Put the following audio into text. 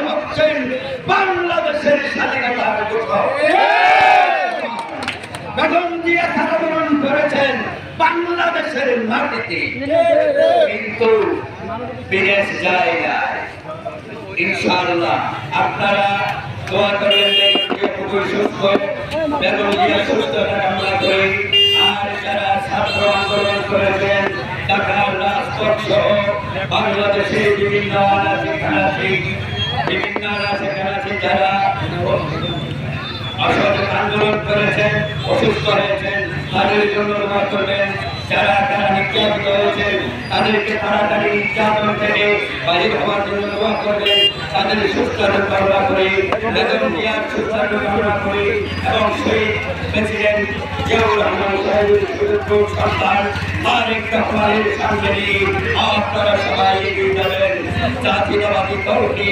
হচ্ছেন বাংলাদেশের স্বাধীনতার ঘোষক। বেগম জিয়া সারাবরণ করেছেন বাংলাদেশের মাটিতে, কিন্তু বিদেশ যায় না। ইনশাআল্লাহ আপনারা দোয়া করবেন খুবই সুস্থ, বেগম জিয়া সুস্থতা কামনা করি। আর যারা ছাত্র আন্দোলন করেছেন ঢাকার রাজপথ সহ বাংলাদেশের বিভিন্ন আনাচে যারা অসহযোগ আন্দোলন করেছেন, অসুস্থ হয়েছেন, তাদের জন্য দোয়া করবেন। যারা নির্যাতিত হয়েছেন তাদেরকে তাড়াতাড়ি নির্যাতন থেকে বাহির হওয়ার জন্য দোয়া করবেন। তাদের সুস্থতা কামনা করি, বেগম জিয়ার সুস্থতা কামনা করি এবং শহীদ প্রেসিডেন্ট জিয়াউর রহমান সাহেবের সুযোগ্য সন্তান তারেক রহমানের সামনে নিয়ে আপনারা সবাই এগিয়ে যাবেন। জাতীয়তাবাদী দলকে